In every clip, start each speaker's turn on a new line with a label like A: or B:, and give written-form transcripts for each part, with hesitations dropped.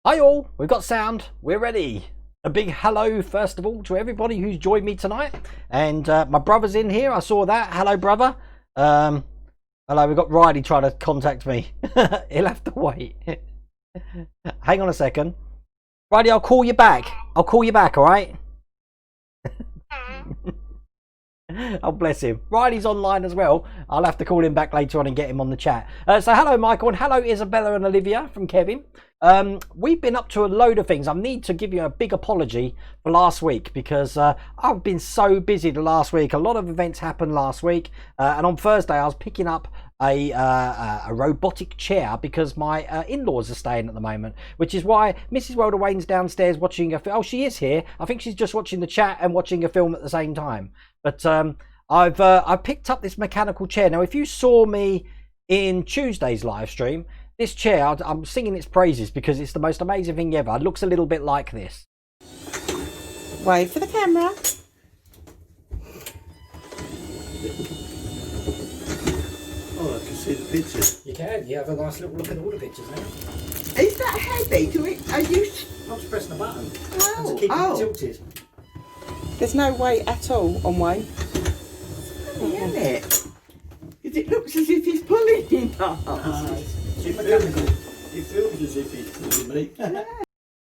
A: Hi all, we've got sound, we're ready. A big hello first of all to everybody who's joined me tonight. And my brother's in here, I saw that. Hello brother. Hello, we've got Riley trying to contact me. He'll have to wait. Hang on a second. Riley, I'll call you back. I'll call you back, alright? Oh, bless him. Riley's online as well. I'll have to call him back later on and get him on the chat. So hello, Michael, and hello, Isabella and Olivia from Kevin. We've been up to a load of things. I need to give you a big apology for last week because I've been so busy the last week. A lot of events happened last week. And on Thursday, I was picking up a robotic chair because my in-laws are staying at the moment, which is why Mrs. Welder Wayne's downstairs watching a film. Oh, she is here. I think she's just watching the chat and watching a film at the same time. But I've picked up this mechanical chair. Now, if you saw me in Tuesday's live stream, this chair, I'm singing its praises because it's the most amazing thing ever. It looks a little bit like this.
B: Wave for the camera.
C: Oh, I can see the pictures.
A: You can. You have a nice little look at all the pictures now.
B: Is that heavy? Are you?
A: I'm just pressing the button.
B: Oh,
A: And to keep it tilted.
B: There's no weight at all on Wayne. Isn't it? Because it looks as if he's pulling it up.
C: It feels as if he's pulling me.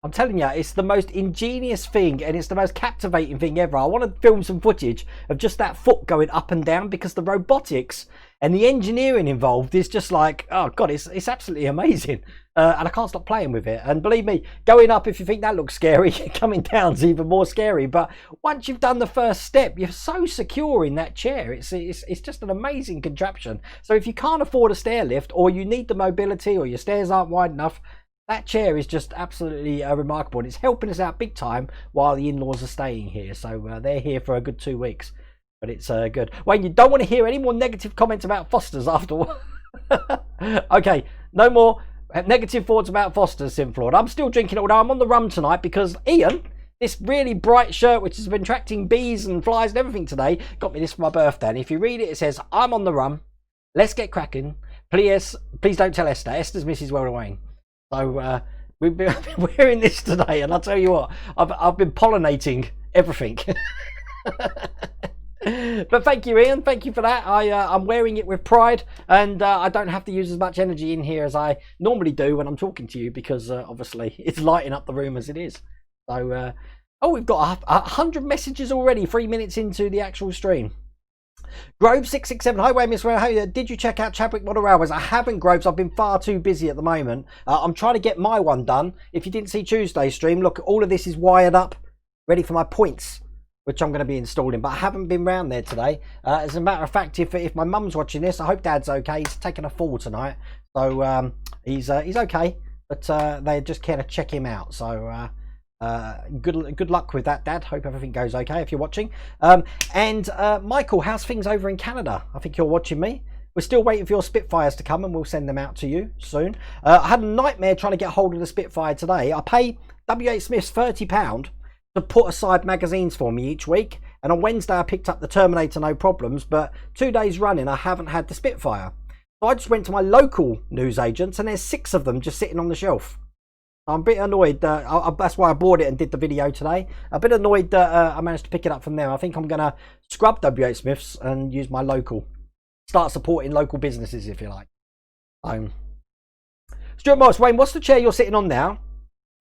A: I'm telling you, it's the most ingenious thing and it's the most captivating thing ever. I want to film some footage of just that foot going up and down because the robotics and the engineering involved is just like, oh God, it's absolutely amazing. And I can't stop playing with it. And believe me, going up, if you think that looks scary, coming down's even more scary. But once you've done the first step, you're so secure in that chair. It's just an amazing contraption. So if you can't afford a stair lift or you need the mobility or your stairs aren't wide enough, that chair is just absolutely remarkable, and it's helping us out big time while the in-laws are staying here. So they're here for a good 2 weeks, but it's good. Wayne, you don't want to hear any more negative comments about Fosters afterward. Okay, no more negative thoughts about Fosters, Simflord. I'm still drinking, although I'm on the rum tonight because Ian, this really bright shirt which has been attracting bees and flies and everything today, got me this for my birthday. And if you read it, it says, "I'm on the rum. Let's get cracking. Please don't tell Esther. Esther's Mrs. Welder Wayne." So we've been wearing this today, and I'll tell you what, I've been pollinating everything. But thank you, Ian. Thank you for that. I'm wearing it with pride, and I don't have to use as much energy in here as I normally do when I'm talking to you because obviously it's lighting up the room as it is. So, oh, we've got 100 messages already, 3 minutes into the actual stream. Grove667, hi Wayne, Miss Ray, how did you check out Chadwick Model Railways? I haven't, Groves. I've been far too busy at the moment. I'm trying to get my one done. If you didn't see Tuesday's stream, look, all of this is wired up, ready for my points, which I'm going to be installing, but I haven't been round there today. As a matter of fact, if my mum's watching this, I hope Dad's okay. He's taking a fall tonight, so he's okay, but they just kind of check him out. So good luck with that, Dad. Hope everything goes okay if you're watching. And Michael, how's things over in Canada? I think you're watching me. We're still waiting for your Spitfires to come and we'll send them out to you soon. I had a nightmare trying to get hold of the Spitfire today. I pay W.H. Smith's £30 to put aside magazines for me each week, and on Wednesday I picked up the Terminator, no problems, but 2 days running I haven't had the Spitfire. So I just went to my local newsagents and there's 6 of them just sitting on the shelf. I'm a bit annoyed. That's why I bought it and did the video today. A bit annoyed that I managed to pick it up from there. I think I'm going to scrub W.H. Smith's and use my local. Start supporting local businesses, if you like. Stuart Morris, Wayne, what's the chair you're sitting on now?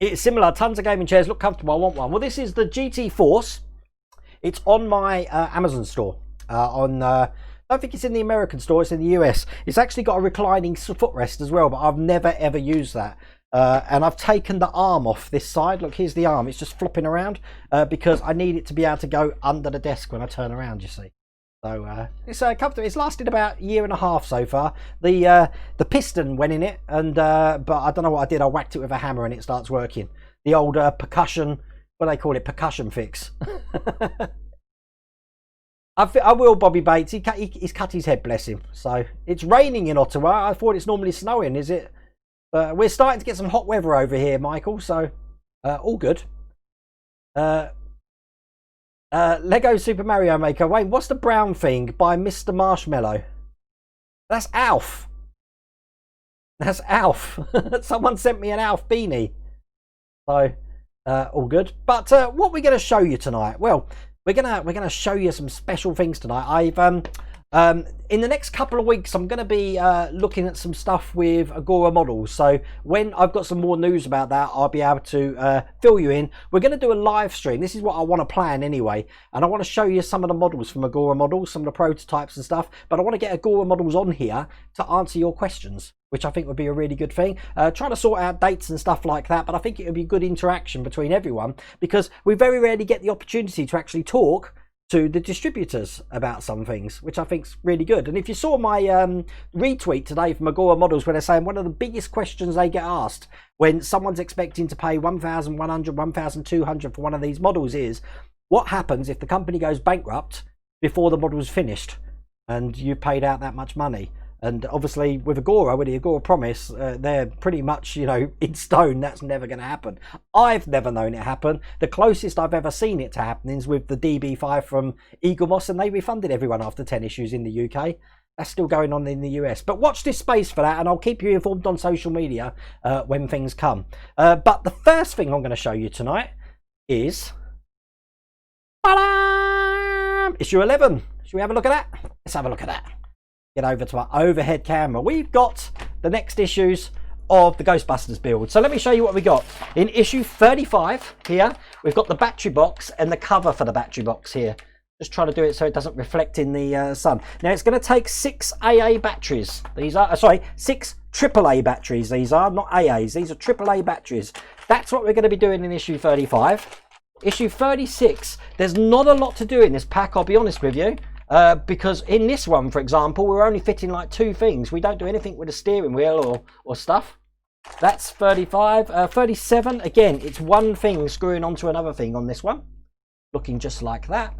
A: It's similar. Tons of gaming chairs. Look comfortable. I want one. Well, this is the GT Force. It's on my Amazon store. I don't think it's in the American store. It's in the US. It's actually got a reclining footrest as well, but I've never, ever used that. And I've taken the arm off this side. Look, here's the arm. It's just flopping around because I need it to be able to go under the desk when I turn around, you see. So it's comfortable. It's lasted about 1.5 years so far. The piston went in it, and but I don't know what I did. I whacked it with a hammer and it starts working. The old percussion, what do they call it? Percussion fix. I will, Bobby Bates. He's cut his head, bless him. So it's raining in Ottawa. I thought it's normally snowing. Is it? We're starting to get some hot weather over here, Michael, so all good. Lego Super Mario Maker. Wait, what's the brown thing by Mr. Marshmallow? That's Alf. That's Alf. Someone sent me an Alf beanie. So all good. But what we're going to show you tonight? Well, we're gonna show you some special things tonight. In the next couple of weeks, I'm going to be looking at some stuff with Agora models. So when I've got some more news about that, I'll be able to fill you in. We're going to do a live stream. This is what I want to plan anyway. And I want to show you some of the models from Agora models, some of the prototypes and stuff. But I want to get Agora models on here to answer your questions, which I think would be a really good thing. Trying to sort out dates and stuff like that. But I think it would be good interaction between everyone, because we very rarely get the opportunity to actually talk to the distributors about some things, which I think's really good. And if you saw my retweet today from Agora Models, where they're saying one of the biggest questions they get asked when someone's expecting to pay 1,100, 1,200 for one of these models is, what happens if the company goes bankrupt before the model's finished and you've paid out that much money? And obviously with Agora, with the Agora promise, they're pretty much, you know, in stone. That's never going to happen. I've never known it happen. The closest I've ever seen it to happen is with the DB5 from Eagle Moss, and they refunded everyone after 10 issues in the UK. That's still going on in the US. But watch this space for that, and I'll keep you informed on social media when things come. But the first thing I'm going to show you tonight is issue 11. Should we have a look at that? Let's have a look at that. Get over to our overhead camera. We've got the next issues of the Ghostbusters build. So let me show you what we got. In issue 35 here, we've got the battery box and the cover for the battery box here. Just trying to do it so it doesn't reflect in the sun. Now it's going to take 6 AA batteries. These are, sorry, 6 AAA batteries. These are not AAs. These are AAA batteries. That's what we're going to be doing in issue 35. Issue 36, there's not a lot to do in this pack, I'll be honest with you. Because in this one, for example, we're only fitting like 2 things. We don't do anything with a steering wheel or stuff. That's 35. 37, again, it's one thing screwing onto another thing on this one. Looking just like that.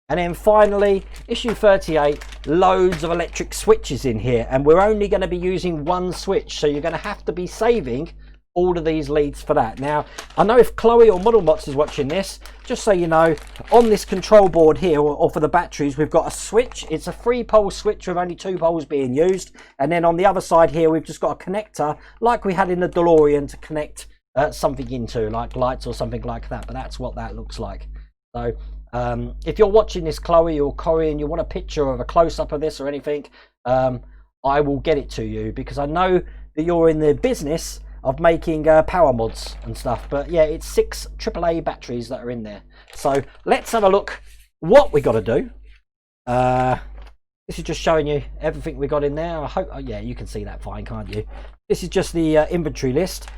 A: And then finally, issue 38, loads of electric switches in here. And we're only going to be using one switch. So you're going to have to be saving all of these leads for that. Now, I know if Chloe or Model Mots is watching this, just so you know, on this control board here, or for the batteries, we've got a switch. It's a 3-pole switch with only 2 poles being used. And then on the other side here, we've just got a connector, like we had in the DeLorean, to connect something into, like lights or something like that. But that's what that looks like. So if you're watching this, Chloe or Corey, and you want a picture of a close-up of this or anything, I will get it to you, because I know that you're in the business of making power mods and stuff. But yeah, it's 6 AAA batteries that are in there. So let's have a look what we got to do. This is just showing you everything we got in there. I hope, oh yeah, you can see that fine, can't you? This is just the inventory list.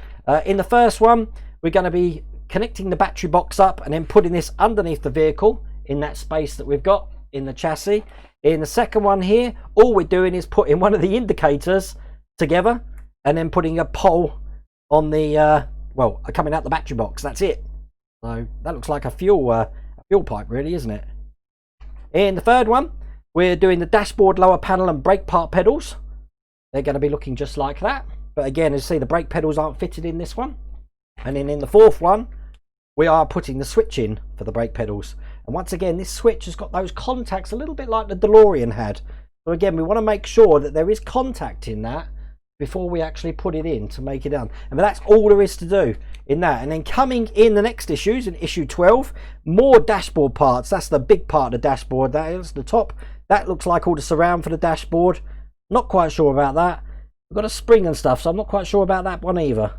A: In the first one, we're going to be connecting the battery box up and then putting this underneath the vehicle in that space that we've got in the chassis. In the second one here, all we're doing is putting one of the indicators together and then putting a pole on the well, coming out the battery box. That's it. So that looks like a fuel pipe, really, isn't it? In the third one, we're doing the dashboard, lower panel and brake part pedals. They're going to be looking just like that. But again, as you see, the brake pedals aren't fitted in this one. And then in the fourth one, we are putting the switch in for the brake pedals. And once again, this switch has got those contacts a little bit like the DeLorean had. So again, we want to make sure that there is contact in that before we actually put it in to make it done. And that's all there is to do in that. And then coming in the next issues, in issue 12, more dashboard parts. That's the big part of the dashboard. That is the top. That looks like all the surround for the dashboard. Not quite sure about that. We've got a spring and stuff, so I'm not quite sure about that one either.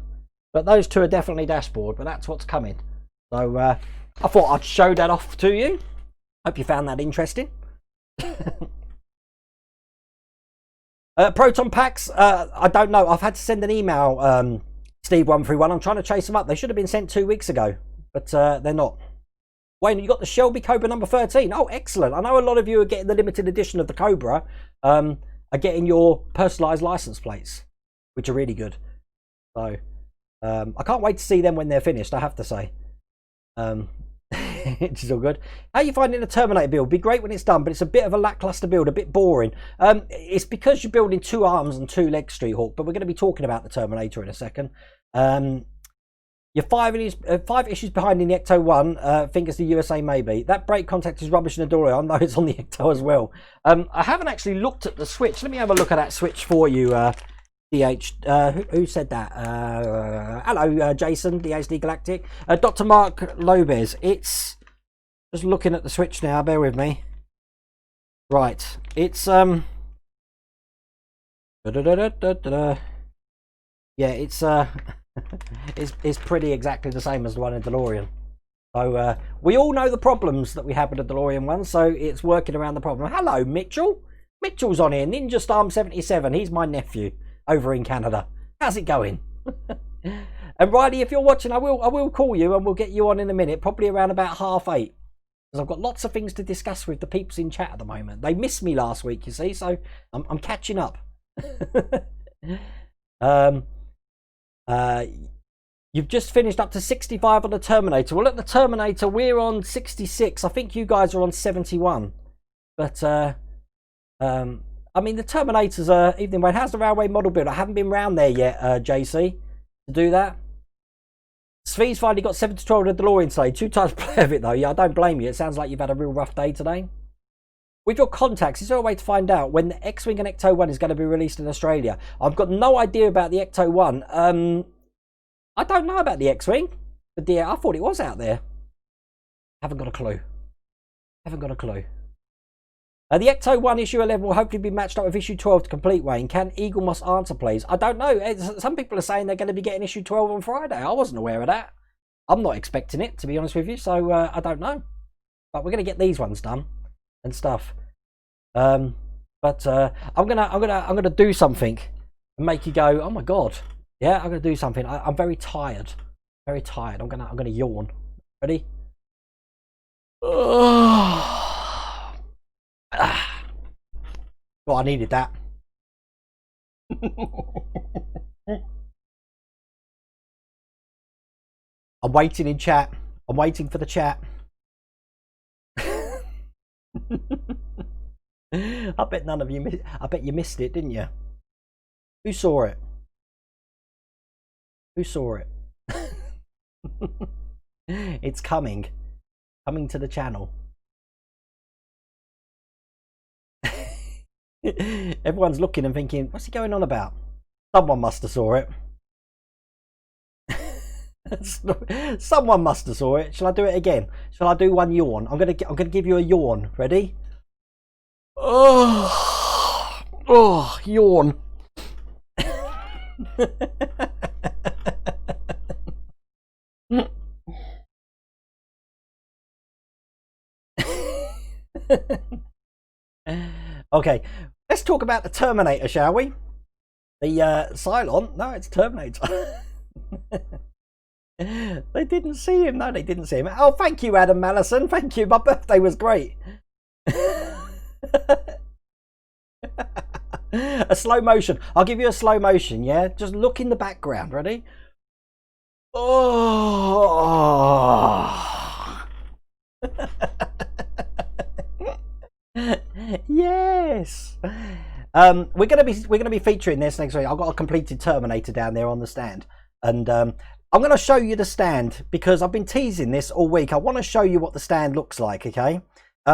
A: But those two are definitely dashboard, but that's what's coming. So I thought I'd show that off to you. Hope you found that interesting. Proton packs, I don't know. I've had to send an email, Steve131. I'm trying to chase them up. They should have been sent 2 weeks ago, but they're not. Wayne, you got the Shelby Cobra number 13. Oh, excellent. I know a lot of you are getting the limited edition of the Cobra, are getting your personalised license plates, which are really good. So I can't wait to see them when they're finished, I have to say. Which is all good. How are you finding the Terminator build? Be great when it's done, but it's a bit of a lackluster build, a bit boring. It's because you're building 2 arms and 2 legs, Street Hawk, but we're going to be talking about the Terminator in a second. You're 5 issues behind in the Ecto 1. Think it's the USA maybe. That brake contact is rubbish in the door. I know it's on the Ecto as well. I haven't actually looked at the switch. Let me have a look at that switch for you, DH, who said that? Hello, Jason, DHD Galactic. Dr. Mark Lopez. It's just looking at the switch now. Bear with me. Right, it's yeah, it's it's pretty exactly the same as the one in DeLorean. So we all know the problems that we have with the DeLorean one, so it's working around the problem. Hello, Mitchell. Mitchell's on here. Ninja Storm 77. He's my nephew over in Canada. How's it going? And Riley, if you're watching, I will call you and we'll get you on in a minute, probably around about 8:30. Because I've got lots of things to discuss with the peeps in chat at the moment. They missed me last week, you see, so I'm catching up. You've just finished up to 65 on the Terminator. Well, at the Terminator, we're on 66. I think you guys are on 71. But, I mean, the Terminators are... Evening, Wayne. How's the railway model build? I haven't been round there yet, JC, to do that. Svee's finally got 7 to 12 of the DeLorean today. 2 times play of it, though. Yeah, I don't blame you. It sounds like you've had a real rough day today. With your contacts, is there a way to find out when the X-Wing and Ecto-1 is going to be released in Australia? I've got no idea about the Ecto-1. I don't know about the X-Wing. But yeah, I thought it was out there. Haven't got a clue. Haven't got a clue. The Ecto-1 issue 11 will hopefully be matched up with issue 12 to complete, Wayne. Can Eagle Moss answer, please? I don't know. Some people are saying they're going to be getting issue 12 on Friday. I wasn't aware of that. I'm not expecting it, to be honest with you. So I don't know. But we're going to get these ones done and stuff. I'm gonna do something and make you go, oh my god. Yeah, I'm gonna do something. I'm very tired. Very tired. I'm gonna yawn. Ready? Well, I needed that. I'm waiting in chat. I'm waiting for the chat. I bet none of you I bet you missed it, didn't you? Who saw it? Who saw it? It's coming to the channel. Everyone's looking and thinking, what's he going on about? Someone must have saw it. Someone must have saw it. Shall I do it again? Shall I do one yawn? I'm gonna give you a yawn. Ready? Oh, yawn. Okay, let's talk about the Terminator, shall we? The Cylon? No, it's Terminator. They didn't see him. No, they didn't see him. Oh, thank you, Adam Mallison. Thank you. My birthday was great. A slow motion. I'll give you a slow motion, yeah? Just look in the background. Ready? Oh. Yes. We're gonna be featuring this next week. I've got a completed Terminator down there on the stand, and I'm gonna show you the stand because I've been teasing this all week. I want to show you what the stand looks like, okay?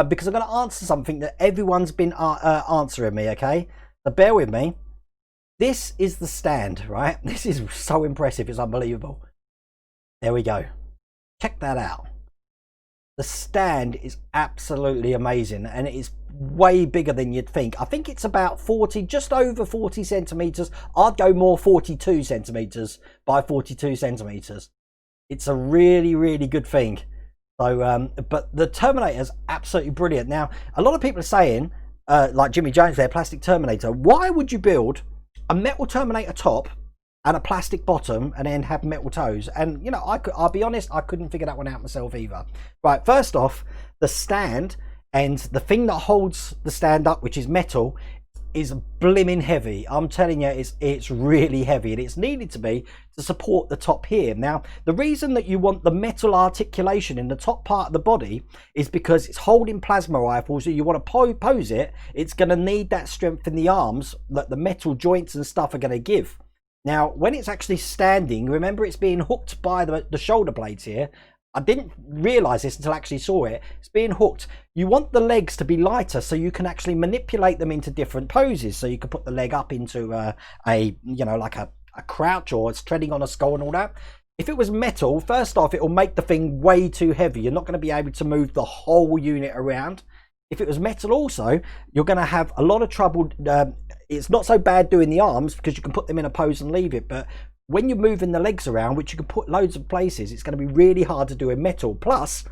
A: Because I'm gonna answer something that everyone's been answering me, okay? So bear with me. This is the stand, right? This is so impressive. It's unbelievable. There we go. Check that out. The stand is absolutely amazing, and it is way bigger than you'd think. I think it's about 40, just over 40 centimeters. I'd go more 42 centimeters by 42 centimeters. It's a really, really good thing. So, but the Terminator is absolutely brilliant. Now, a lot of people are saying, like Jimmy Jones there, plastic Terminator. Why would you build a metal Terminator top and a plastic bottom and then have metal toes? And you know, I'll be honest, I couldn't figure that one out myself either. Right, first off, the stand and the thing that holds the stand up, which is metal, is blimmin' heavy. I'm telling you, it's really heavy, and it's needed to be to support the top here. Now, the reason that you want the metal articulation in the top part of the body is because it's holding plasma rifles. So you want to pose it, it's going to need that strength in the arms that the metal joints and stuff are going to give. Now, when it's actually standing, remember it's being hooked by the shoulder blades here. I didn't realise this until I actually saw it. It's being hooked. You want the legs to be lighter so you can actually manipulate them into different poses. So you can put the leg up into like a crouch, or it's treading on a skull and all that. If it was metal, first off, it will make the thing way too heavy. You're not going to be able to move the whole unit around. If it was metal also, you're going to have a lot of trouble. It's not so bad doing the arms because you can put them in a pose and leave it. But when you're moving the legs around, which you can put loads of places, it's going to be really hard to do in metal. Plus,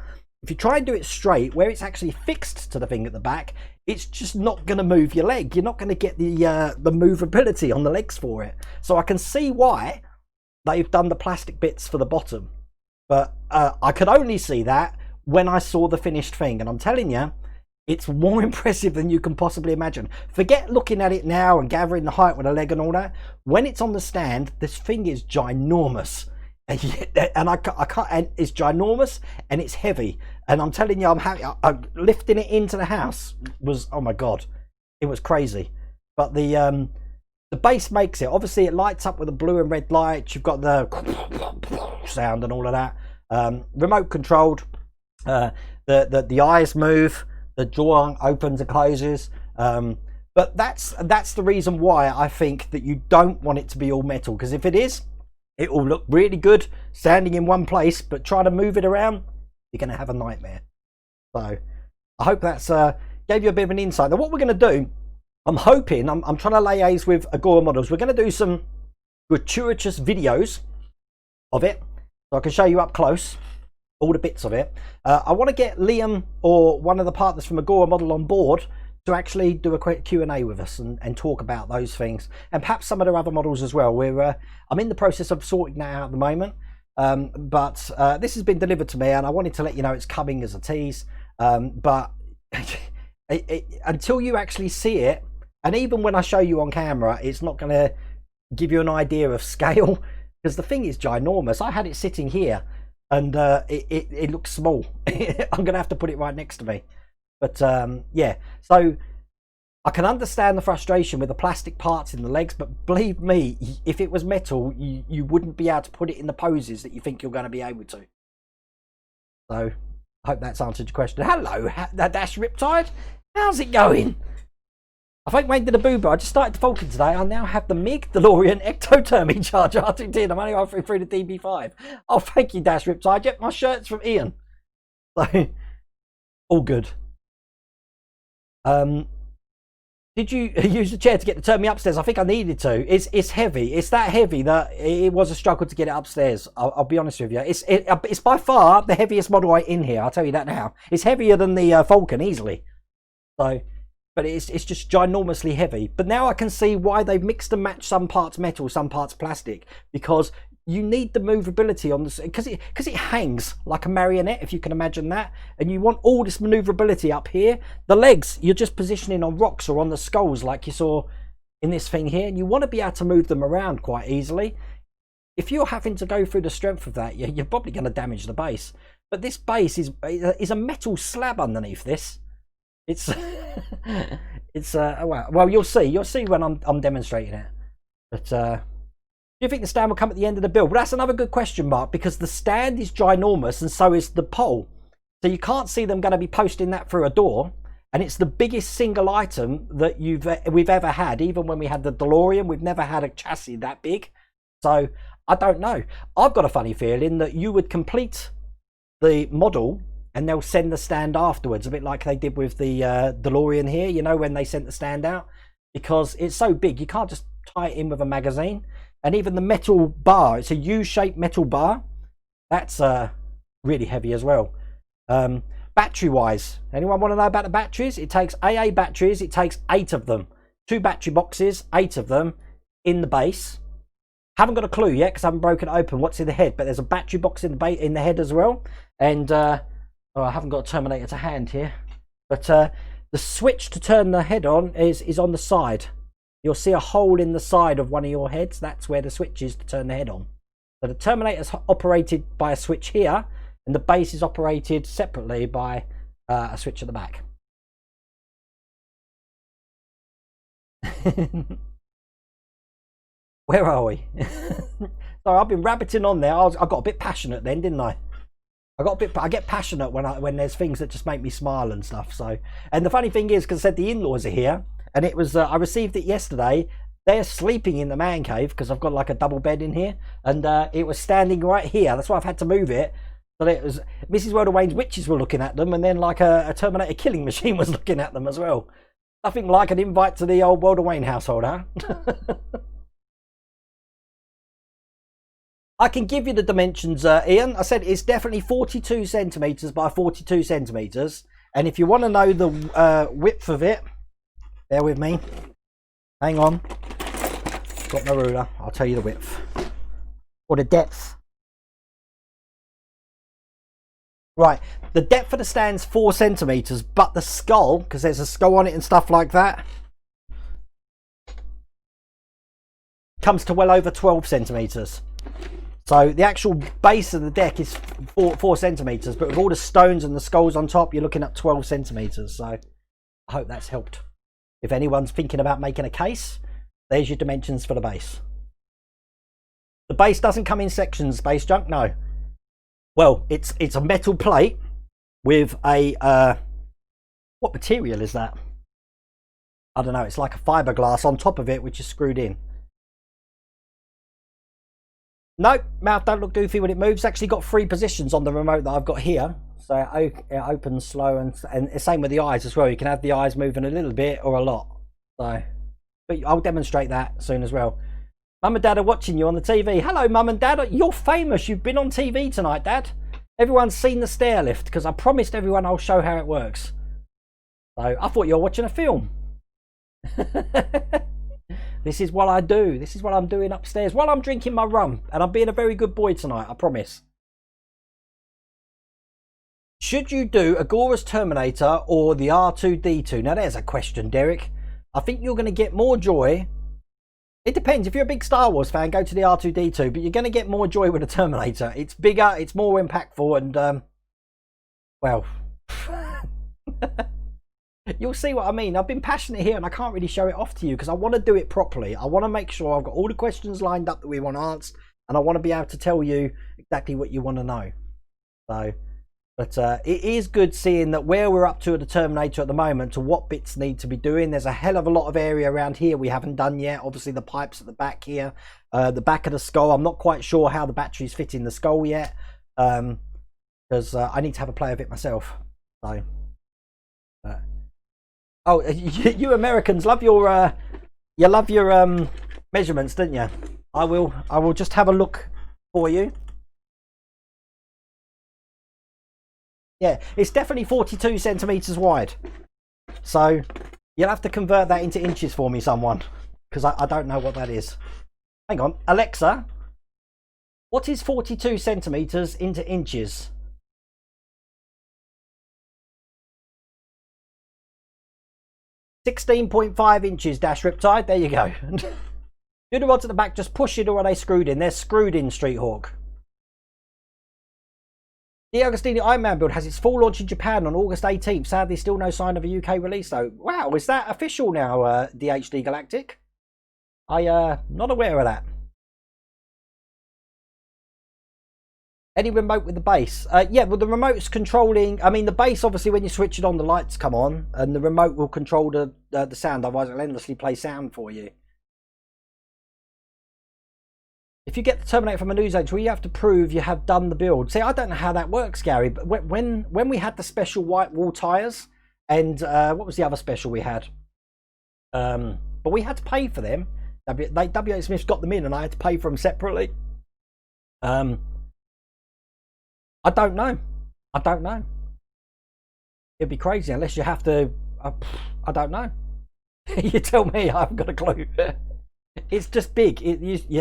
A: if you try and do it straight, where it's actually fixed to the thing at the back, it's just not going to move your leg. You're not going to get the movability on the legs for it. So I can see why they've done the plastic bits for the bottom. But I could only see that when I saw the finished thing. And I'm telling you, it's more impressive than you can possibly imagine. Forget looking at it now and gathering the height with a leg and all that. When it's on the stand, this thing is ginormous. And I can't, and it's ginormous and it's heavy. And I'm telling you, I'm lifting it into the house was, oh my God, it was crazy. But the base makes it. Obviously, it lights up with the blue and red lights. You've got the sound and all of that. Remote controlled. The eyes move. The jaw opens and closes. But that's the reason why I think that you don't want it to be all metal. Because if it is, it will look really good standing in one place. But try to move it around, you're going to have a nightmare. So I hope that's gave you a bit of an insight. Now what we're going to do, I'm hoping, I'm trying to liaise with Agora Models. We're going to do some gratuitous videos of it, so I can show you up close all the bits of it. I want to get Liam or one of the partners from Agora Model on board to actually do a quick Q&A with us and talk about those things, and perhaps some of their other models as well. I'm in the process of sorting that out at the moment, but this has been delivered to me, and I wanted to let you know it's coming as a tease. But until you actually see it, and even when I show you on camera, it's not going to give you an idea of scale, because the thing is ginormous. I had it sitting here, and it looks small. I'm going to have to put it right next to me. But yeah, so I can understand the frustration with the plastic parts in the legs, but believe me, if it was metal, you wouldn't be able to put it in the poses that you think you're going to be able to. So I hope that's answered your question. Hello, Dash Riptide. How's it going? I think Wayne did a boober. I just started the Falcon today. I now have the MiG, DeLorean, Ectotherm charge R2D. I'm only halfway through the DB5. Oh, thank you, Dash Riptide. Yep, my shirt's from Ian. So, all good. Did you use the chair to get to turn me upstairs? I think I needed to. It's heavy. It's that heavy that it was a struggle to get it upstairs. I'll be honest with you. It's by far the heaviest model in here. I'll tell you that now. It's heavier than the Falcon easily. So, but it's just ginormously heavy. But now I can see why they've mixed and matched some parts metal, some parts plastic, because you need the movability on this, because it hangs like a marionette, if you can imagine that, and you want all this maneuverability up here. The legs you're just positioning on rocks or on the skulls like you saw in this thing here, and you want to be able to move them around quite easily. If you're having to go through the strength of that, you're probably going to damage the base. But this base is a metal slab underneath this. It's well, you'll see when I'm demonstrating it. But do you think the stand will come at the end of the build? Well, that's another good question mark, because the stand is ginormous and so is the pole. So you can't see them going to be posting that through a door. And it's the biggest single item that we've ever had. Even when we had the DeLorean, we've never had a chassis that big. So I don't know. I've got a funny feeling that you would complete the model and they'll send the stand afterwards, a bit like they did with the DeLorean here, you know, when they sent the stand out. Because it's so big, you can't just tie it in with a magazine. And even the metal bar, it's a U-shaped metal bar. That's really heavy as well. Battery-wise, anyone want to know about the batteries? It takes AA batteries. It takes 8 of them. 2 battery boxes, 8 of them in the base. Haven't got a clue yet because I haven't broken it open what's in the head. But there's a battery box in the head as well. And I haven't got a Terminator to hand here. But the switch to turn the head on is on the side. You'll see a hole in the side of one of your heads. That's where the switch is to turn the head on. So the Terminator's operated by a switch here, and the base is operated separately by a switch at the back. Where are we? So I've been rabbiting on there. I got a bit passionate then, didn't I? I get passionate when there's things that just make me smile and stuff. So, and the funny thing is, because I said the in-laws are here, and it was I received it yesterday. They're sleeping in the man cave because I've got like a double bed in here, and it was standing right here. That's why I've had to move it. But it was Mrs. World of Wayne's witches were looking at them, and then like a Terminator killing machine was looking at them as well. Nothing like an invite to the old World of Wayne household, huh? I can give you the dimensions, Ian. I said it's definitely 42 centimetres by 42 centimetres. And if you want to know the width of it, bear with me. Hang on. Got my ruler. I'll tell you the width. Or the depth. Right. The depth of the stand's 4 centimetres, but the skull, because there's a skull on it and stuff like that, comes to well over 12 centimetres. So the actual base of the deck is 4 centimetres, but with all the stones and the skulls on top, you're looking at 12 centimetres. So I hope that's helped. If anyone's thinking about making a case, there's your dimensions for the base. The base doesn't come in sections, Space Junk, no. Well, it's a metal plate with a, what material is that? I don't know, it's like a fiberglass on top of it, which is screwed in. No, mouth don't look goofy when it moves. Actually got 3 positions on the remote that I've got here. So it opens slow and the same with the eyes as well. You can have the eyes moving a little bit or a lot. So, but I'll demonstrate that soon as well. Mum and Dad are watching you on the TV. Hello, Mum and Dad. You're famous. You've been on TV tonight, Dad. Everyone's seen the stair lift because I promised everyone I'll show how it works. So I thought you were watching a film. This is what I do. This is what I'm doing upstairs while I'm drinking my rum. And I'm being a very good boy tonight, I promise. Should you do Agora's Terminator or the R2-D2? Now there's a question, Derek. I think you're going to get more joy. It depends. If you're a big Star Wars fan, go to the R2-D2. But you're going to get more joy with the Terminator. It's bigger, it's more impactful, and, well... You'll see what I mean. I've been passionate here and I can't really show it off to you because I want to do it properly. I want to make sure I've got all the questions lined up that we want answered, and I want to be able to tell you exactly what you want to know. So, but it is good seeing that where we're up to at the Terminator at the moment, to what bits need to be doing. There's a hell of a lot of area around here we haven't done yet. Obviously the pipes at the back here, the back of the skull. I'm not quite sure how the batteries fit in the skull yet because I need to have a play of it myself. So. Oh, you Americans love your measurements, don't you? I will just have a look for you. Yeah, it's definitely 42 centimeters wide. So you'll have to convert that into inches for me, someone, because I don't know what that is. Hang on, Alexa, what is 42 centimeters into inches? 16.5 inches, Dash Riptide. There you go. Do the rods at the back just push it, or are they screwed in? They're screwed in, Street Hawk. The Agostini Iron Man build has its full launch in Japan on August 18th. Sadly, still no sign of a UK release, though. Wow, is that official now, DHD Galactic? Not aware of that. Any remote with the base? Yeah, well, the remote's controlling... I mean, the base, obviously, when you switch it on, the lights come on, and the remote will control the sound. Otherwise, it'll endlessly play sound for you. If you get the Terminator from a news agency, you have to prove you have done the build. See, I don't know how that works, Gary, but when we had the special white wall tyres, and what was the other special we had? But we had to pay for them. W.H. Smith's got them in, and I had to pay for them separately. I don't know. I don't know. It'd be crazy unless you have to... I don't know. You tell me. I haven't got a clue. It's just big.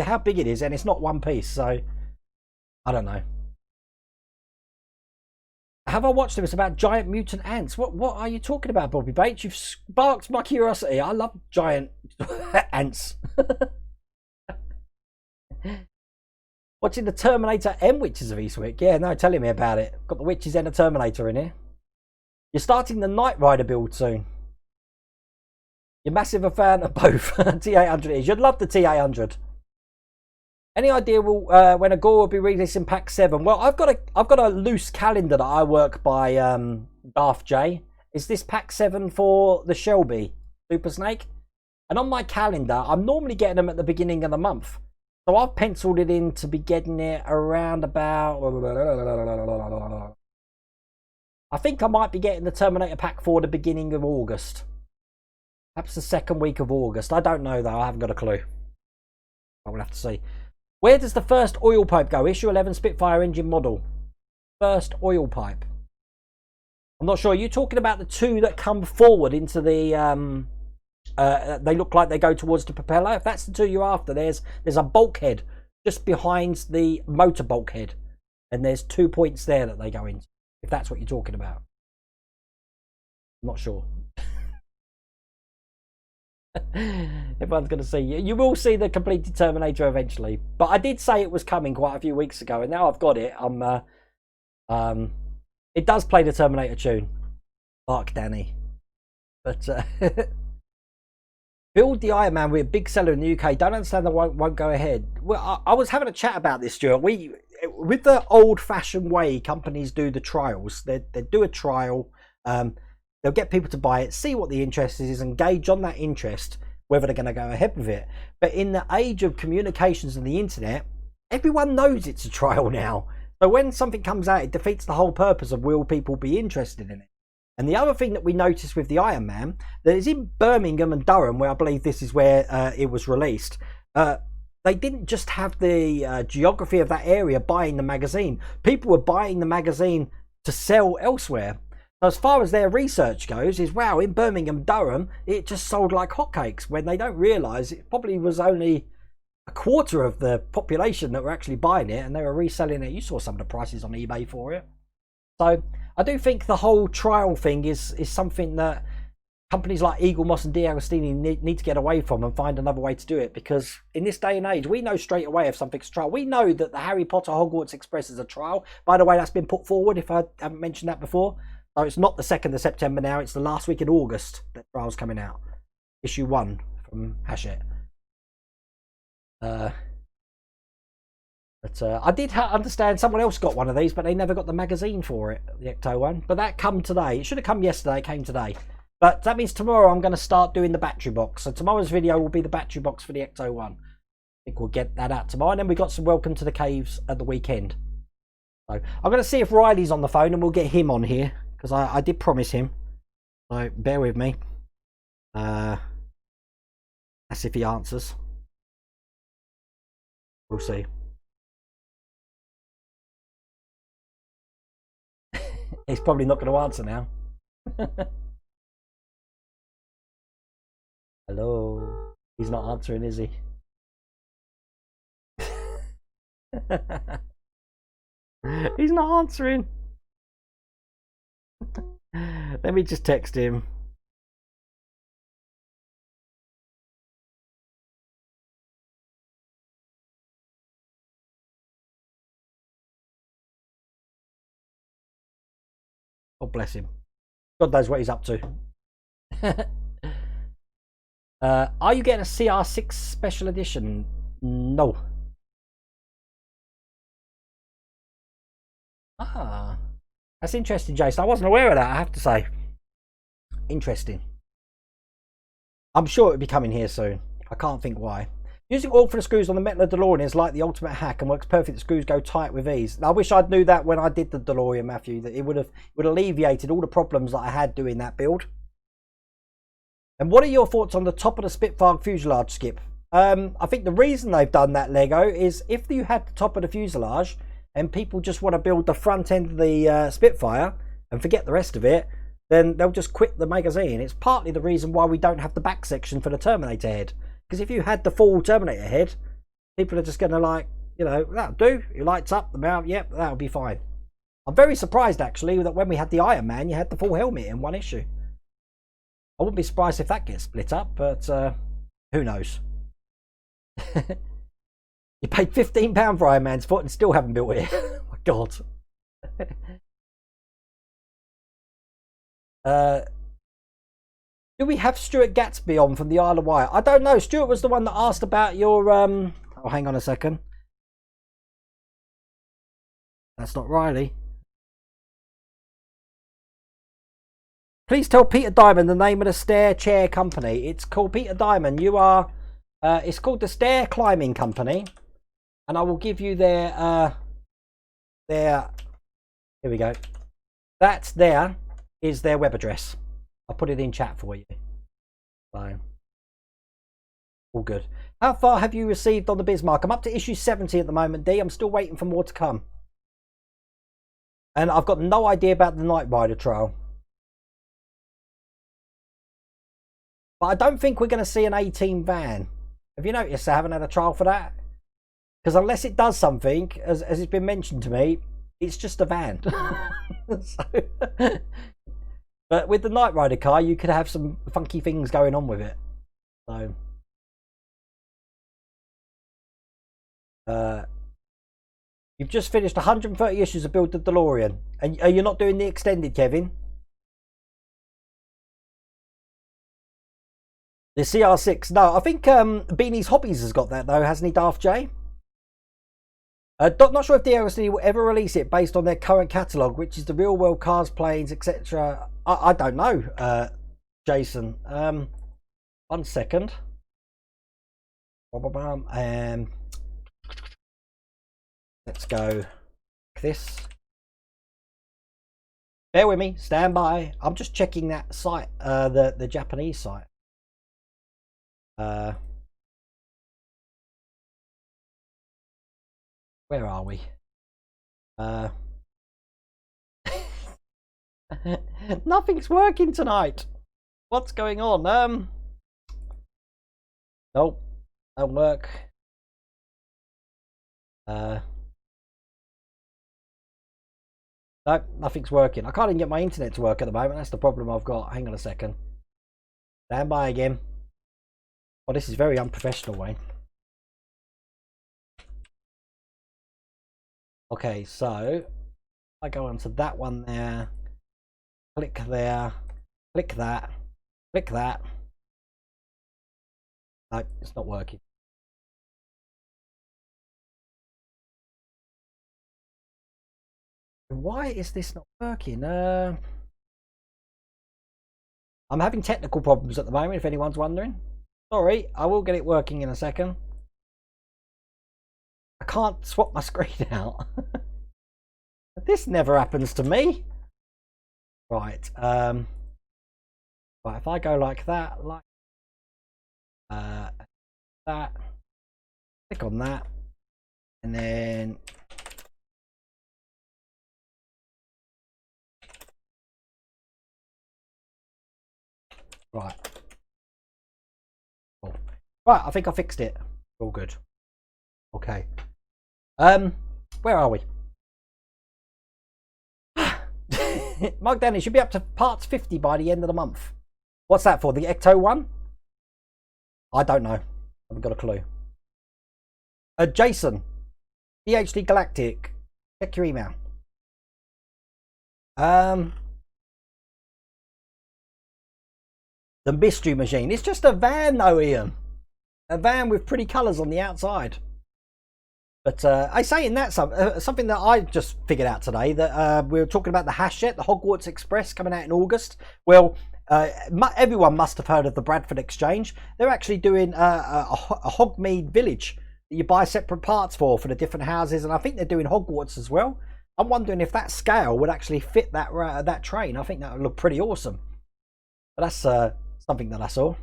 A: How big it is, and it's not one piece, so... I don't know. Have I watched them? It's about giant mutant ants. What are you talking about, Bobby Bates? You've sparked my curiosity. I love giant ants. Watching the Terminator and Witches of Eastwick. Yeah, no, telling me about it. Got the Witches and the Terminator in here. You're starting the Knight Rider build soon. You're massive a fan of both. T800 is. You'd love the T800. Any idea when Agora will be releasing Pack 7? Well, I've got a loose calendar that I work by, Darth J. Is this Pack 7 for the Shelby Super Snake? And on my calendar, I'm normally getting them at the beginning of the month. So I've penciled it in to be getting it around about... I think I might be getting the Terminator Pack 4 the beginning of August. Perhaps the second week of August. I don't know, though. I haven't got a clue. I will have to see. Where does the first oil pipe go? Issue 11 Spitfire engine model. First oil pipe. I'm not sure. Are you talking about the two that come forward into the... they look like they go towards the propeller? If that's the two you're after, there's a bulkhead just behind the motor bulkhead. And there's 2 points there that they go into. If that's what you're talking about. I'm not sure. Everyone's going to see you. You will see the completed Terminator eventually. But I did say it was coming quite a few weeks ago, and now I've got it. It does play the Terminator tune. Mark Danny. But build the Iron Man with a big seller in the UK. Don't understand that won't go ahead. Well, I was having a chat about this, Stuart. With the old-fashioned way companies do the trials, they do a trial. They'll get people to buy it, see what the interest is, and gauge on that interest whether they're going to go ahead with it. But in the age of communications and the internet, everyone knows it's a trial now. So when something comes out, it defeats the whole purpose of will people be interested in it. And the other thing that we noticed with the Iron Man, that is in Birmingham and Durham, where I believe this is where it was released, they didn't just have the geography of that area buying the magazine. People were buying the magazine to sell elsewhere. So as far as their research goes, is wow, in Birmingham, Durham, it just sold like hotcakes, when they don't realise it probably was only a quarter of the population that were actually buying it, and they were reselling it. You saw some of the prices on eBay for it. So I do think the whole trial thing is something that companies like Eagle Moss and D'Agostini need to get away from and find another way to do it, because in this day and age, we know straight away if something's a trial. We know that the Harry Potter Hogwarts Express is a trial. By the way, that's been put forward, if I haven't mentioned that before. So it's not the 2nd of September now, it's the last week in August that trial's coming out. Issue 1 from Hachette. But I did understand someone else got one of these, but they never got the magazine for it, the Ecto one. But that come today. It should have come yesterday, it came today. But that means tomorrow I'm going to start doing the battery box. So tomorrow's video will be the battery box for the Ecto one. I think we'll get that out tomorrow. And then we got some Welcome to the Caves at the weekend. So I'm going to see if Riley's on the phone and we'll get him on here, because I did promise him. So bear with me. That's if he answers. We'll see. He's probably not going to answer now. Hello. He's not answering, is he? He's not answering. Let me just text him. God bless him. God knows what he's up to. Are you getting a CR6 special edition? No. Ah, that's interesting, Jason. I wasn't aware of that, I have to say. Interesting. I'm sure it'll be coming here soon. I can't think why. Using oil for the screws on the metal of DeLorean is like the ultimate hack and works perfect. The screws go tight with ease. I wish I'd knew that when I did the DeLorean, Matthew, that it would have alleviated all the problems that I had doing that build. And what are your thoughts on the top of the Spitfire fuselage, Skip? I think the reason they've done that, Lego, is if you had the top of the fuselage and people just want to build the front end of the Spitfire and forget the rest of it, then they'll just quit the magazine. It's partly the reason why we don't have the back section for the Terminator head. Because if you had the full Terminator head, people are just going to like, you know, that'll do. It lights up the mount, yep, that'll be fine. I'm very surprised, actually, that when we had the Iron Man, you had the full helmet in one issue. I wouldn't be surprised if that gets split up, but who knows? You paid £15 for Iron Man's foot and still haven't built it. Oh my God. Do we have Stuart Gatsby on from the Isle of Wight? I don't know. Stuart was the one that asked about your... Oh, hang on a second. That's not Riley. Please tell Peter Diamond the name of the stair chair company. It's called Peter Diamond. You are. It's called the Stair Climbing Company, and I will give you their. Here we go. That's there is their web address. I'll put it in chat for you. So, all good. How far have you received on the Bismarck? I'm up to issue 70 at the moment, D. I'm still waiting for more to come. And I've got no idea about the Knight Rider trial. But I don't think we're going to see an 18 van. Have you noticed I haven't had a trial for that? Because unless it does something, as it's been mentioned to me, it's just a van. So, but with the Knight Rider car, you could have some funky things going on with it. So, you've just finished 130 issues of Build the DeLorean, and are you not doing the extended, Kevin? The CR6. No, I think Beanie's Hobbies has got that though, hasn't he, Darth J? Not sure if DLSD will ever release it based on their current catalogue, which is the real world cars, planes, etc. I don't know, Jason. 1 second. Let's go like this. Bear with me, stand by. I'm just checking that site, the Japanese site. Where are we? Nothing's working tonight. What's going on? Nope, don't work. No, nothing's working. I can't even get my internet to work at the moment. That's the problem I've got. Hang on a second. Stand by again. Well, this is very unprofessional, Wayne. Okay, so I go onto that one there, click there, click that, click that. No, it's not working. Why is this not working? I'm having technical problems at the moment, if anyone's wondering. Sorry, I will get it working in a second. I can't swap my screen out. This never happens to me. Right, right, if I go like that, that, click on that, and then right. Cool. Right, I think I fixed it. All good. Okay. Where are we? Mark Danny should be up to parts 50 by the end of the month. What's that for? The Ecto one? I don't know. I haven't got a clue. Jason, PhD Galactic, check your email. The mystery machine. It's just a van, though, Ian. A van with pretty colours on the outside. But I say in that something that I just figured out today, that we were talking about the Hachette, the Hogwarts Express coming out in August. Well, everyone must have heard of the Bradford Exchange. They're actually doing a Hogmeade Village that you buy separate parts for the different houses, and I think they're doing Hogwarts as well. I'm wondering if that scale would actually fit that train. I think that would look pretty awesome. But that's something that I saw.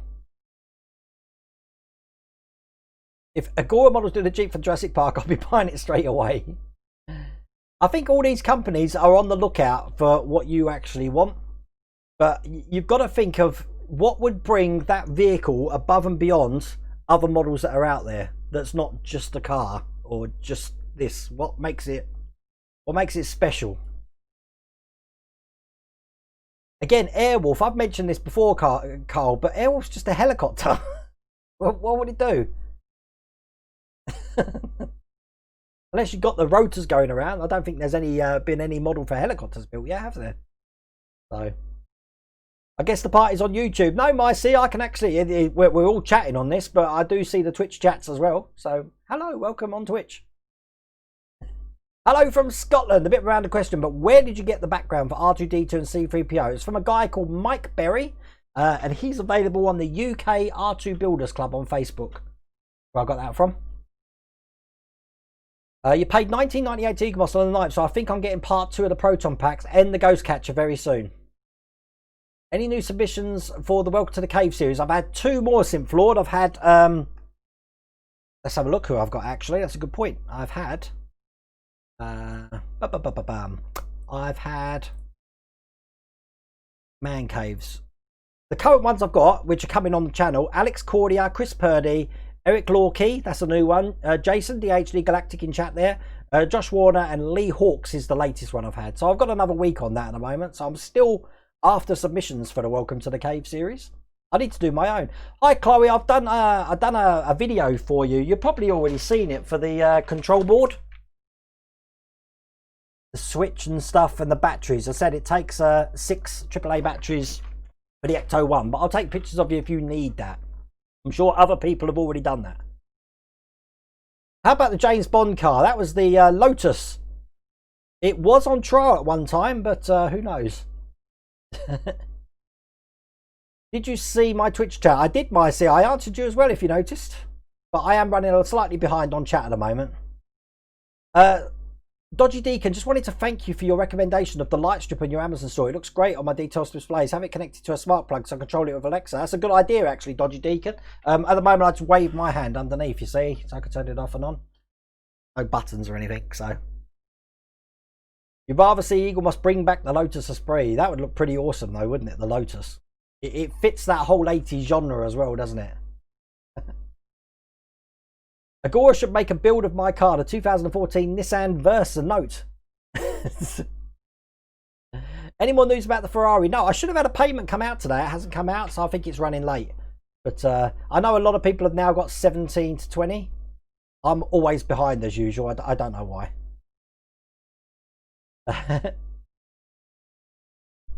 A: If Agora models do the Jeep for Jurassic Park, I'll be buying it straight away. I think all these companies are on the lookout for what you actually want. But you've got to think of what would bring that vehicle above and beyond other models that are out there. That's not just a car or just this. What makes it special? Again, Airwolf. I've mentioned this before, Carl, but Airwolf's just a helicopter. What would it do? Unless you've got the rotors going around, I don't think there's been any model for helicopters built yet, have there? So, I guess the party's on YouTube. No, Micey, I can actually. We're all chatting on this, but I do see the Twitch chats as well. So, hello, welcome on Twitch. Hello from Scotland. A bit around the question, but where did you get the background for R2D2 and C3PO? It's from a guy called Mike Berry, and he's available on the UK R2 Builders Club on Facebook. Where I got that from. You paid $19.98 to Egomos on the night, so I think I'm getting part 2 of the Proton Packs and the Ghost Catcher very soon. Any new submissions for the Welcome to the Cave series? I've had 2 more since Lord. I've had let's have a look who I've got actually. That's a good point. I've had I've had Man Caves. The current ones I've got, which are coming on the channel, Alex Cordia, Chris Purdy, Eric Lorkey, that's a new one. Jason, DHD Galactic in chat there. Josh Warner and Lee Hawks is the latest one I've had. So I've got another week on that at the moment. So I'm still after submissions for the Welcome to the Cave series. I need to do my own. Hi Chloe, I've done a video for you. You've probably already seen it for the control board. The switch and stuff and the batteries. I said it takes 6 AAA batteries for the Ecto 1, but I'll take pictures of you if you need that. I'm sure other people have already done that. How about the James Bond car? That was the Lotus. It was on trial at one time, but who knows? Did you see my Twitch chat? I did, Mycie. I answered you as well if you noticed. But I am running slightly behind on chat at the moment. Dodgy Deacon, just wanted to thank you for your recommendation of the light strip on your Amazon store. It looks great on my details displays. Have it connected to a smart plug so I control it with Alexa. That's a good idea, actually, Dodgy Deacon. At the moment, I just wave my hand underneath, you see, so I can turn it off and on. No buttons or anything, so. You'd rather see Eagle must bring back the Lotus Esprit. That would look pretty awesome, though, wouldn't it, the Lotus? It fits that whole 80s genre as well, doesn't it? Agora should make a build of my car, the 2014 Nissan Versa Note. Any more news about the Ferrari? No, I should have had a payment come out today. It hasn't come out, so I think it's running late. But I know a lot of people have now got 17 to 20. I'm always behind as usual. I don't know why.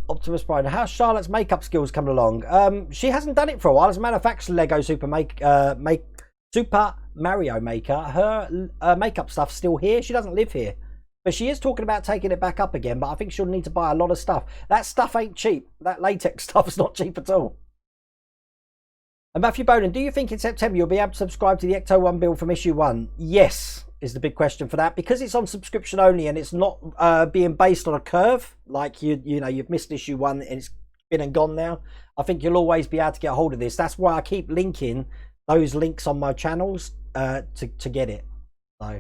A: Optimus Prime. How's Charlotte's makeup skills coming along? She hasn't done it for a while. As a matter of fact, Lego Super Mario Maker, her makeup stuff's still here. She doesn't live here, but she is talking about taking it back up again, but I think she'll need to buy a lot of stuff. That stuff ain't cheap. That latex stuff's not cheap at all. And Matthew Bowden, do you think in September you'll be able to subscribe to the Ecto 1 build from issue 1? Yes, is the big question for that, because it's on subscription only and it's not being based on a curve, like you've missed issue 1 and it's been and gone now. I think you'll always be able to get a hold of this. That's why I keep linking those links on my channels to get it. So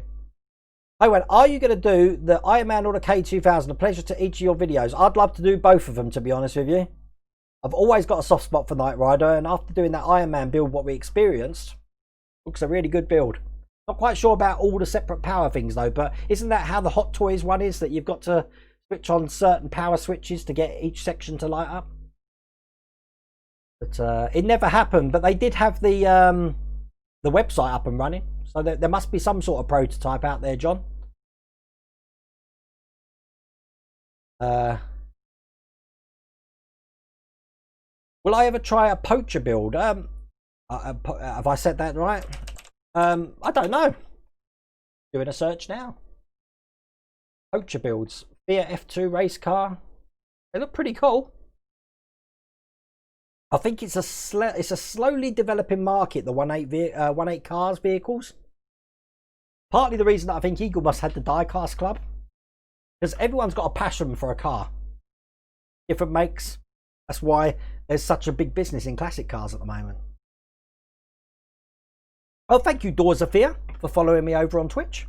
A: I went, are you going to do the Iron Man or the K2000? A pleasure to each of your videos. I'd love to do both of them, to be honest with you. I've always got a soft spot for Knight Rider, and after doing that Iron Man build, what we experienced, looks a really good build. Not quite sure about all the separate power things though, but isn't that how the Hot Toys one is, that you've got to switch on certain power switches to get each section to light up? But it never happened, but they did have the website up and running, so there must be some sort of prototype out there, John. Will I ever try a poacher build? Have I said that right? I don't know. Doing a search now. Poacher builds. Fiat F2 race car. They look pretty cool. I think it's a slowly developing market, the 1.8 cars vehicles. Partly the reason that I think Eagle must have the diecast club, because everyone's got a passion for a car, different makes. That's why there's such a big business in classic cars at the moment. Oh, thank you, Dorzafia, for following me over on Twitch.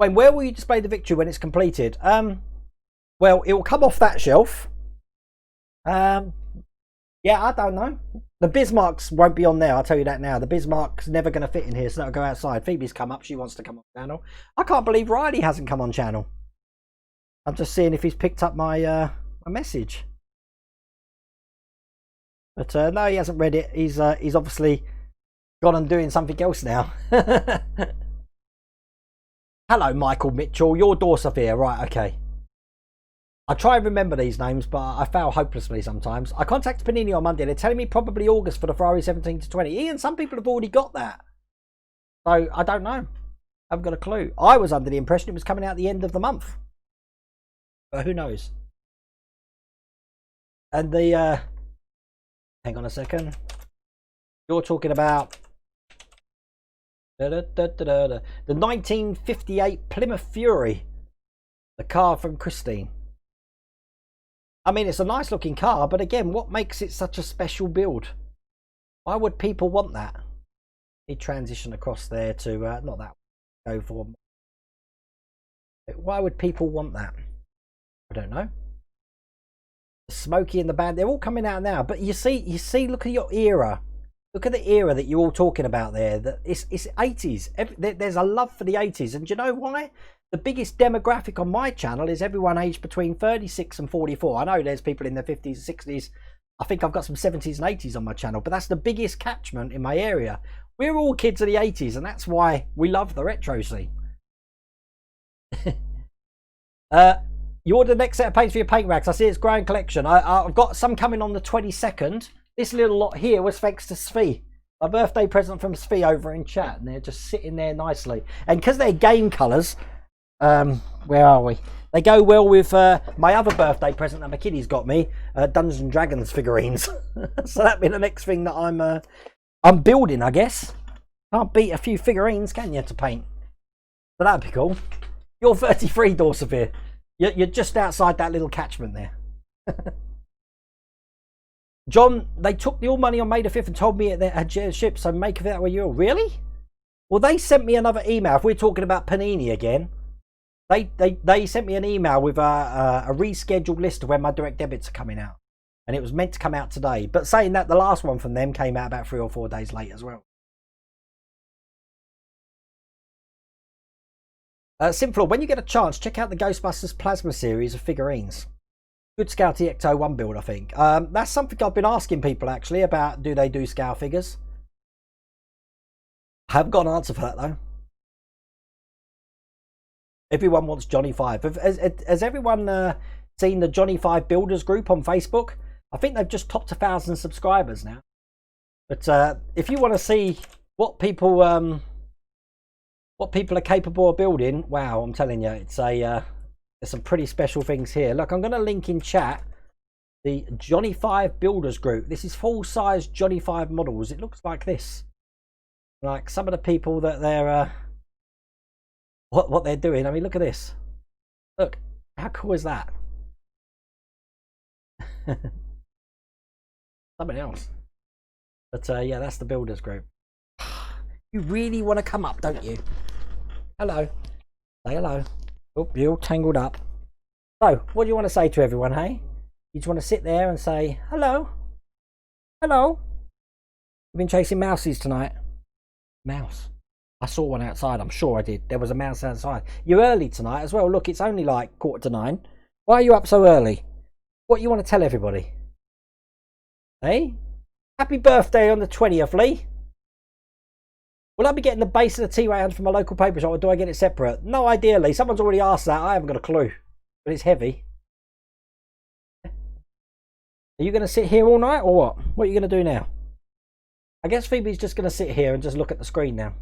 A: Wayne, where will you display the victory when it's completed? Well, it will come off that shelf. Yeah, I don't know. The Bismarcks won't be on there, I'll tell you that now. The Bismarck's never going to fit in here, so that'll go outside. Phoebe's come up, she wants to come on channel. I can't believe Riley hasn't come on channel. I'm just seeing if he's picked up my my message. But no, he hasn't read it. He's obviously gone and doing something else now. Hello, Michael Mitchell. You're Dorsafir, right? Okay. I try and remember these names, but I fail hopelessly sometimes. I contacted Panini on Monday. They're telling me probably August for the Ferrari 17 to 20. Ian, some people have already got that. So, I don't know. I haven't got a clue. I was under the impression it was coming out at the end of the month. But who knows? And the hang on a second. You're talking about the 1958 Plymouth Fury, the car from Christine. I mean, it's a nice looking car, but again, what makes it such a special build? Why would people want that? He transition across there to not that. Go for. Why would people want that? I don't know. Smokey and the band, they're all coming out now. But you see, look at your era. Look at the era that you're all talking about there. That it's 80s. There's a love for the 80s, and do you know why? The biggest demographic on my channel is everyone aged between 36 and 44. I know there's people in their 50s, 60s. I think I've got some 70s and 80s on my channel, but that's the biggest catchment in my area. We're all kids of the 80s, and that's why we love the retro scene. You ordered the next set of paints for your paint racks. I see it's growing collection. I've got some coming on the 22nd. This little lot here was thanks to Svi. My birthday present from Svi over in chat, and they're just sitting there nicely. And because they're game colours, where are we? They go well with my other birthday present that my kiddies got me, Dungeons and Dragons figurines. So that'll be the next thing that I'm building, I guess. Can't beat a few figurines, can you, to paint? So that'd be cool. You're 33, Dorsavir. You're just outside that little catchment there. John, they took the all money on May the 5th and told me they had ship, so make of that what you're. Really? Well, they sent me another email. If we're talking about Panini again, they sent me an email with a rescheduled list of when my direct debits are coming out. And it was meant to come out today. But saying that, the last one from them came out about 3 or 4 days late as well. Simfloor, when you get a chance, check out the Ghostbusters Plasma series of figurines. Good Scout EX01 build, I think. That's something I've been asking people, actually, about do they do Scout figures. I haven't got an answer for that, though. Everyone wants Johnny 5. Has everyone seen the Johnny 5 Builders group on Facebook? I think they've just topped 1,000 subscribers now. But if you want to see what people are capable of building, wow, I'm telling you, it's there's some pretty special things here. Look, I'm going to link in chat the Johnny 5 Builders group. This is full-size Johnny 5 models. It looks like this. Like some of the people that they're what they're doing. I mean, look at this. Look, how cool is that? Something else. But yeah, that's the Builders group. You really want to come up, don't you? Hello. Say hello. Oh, you're all tangled up. So, what do you want to say to everyone, hey? You just want to sit there and say, hello? Hello? You've been chasing mousies tonight? Mouse. I saw one outside, I'm sure I did. There was a mouse outside. You're early tonight as well. Look, it's only like 8:45. Why are you up so early? What do you want to tell everybody? Hey? Happy birthday on the 20th, Lee. Will I be getting the base of the T-round from a local paper shop, or do I get it separate? No idea, Lee. Someone's already asked that. I haven't got a clue. But it's heavy. Are you going to sit here all night, or what? What are you going to do now? I guess Phoebe's just going to sit here and just look at the screen now.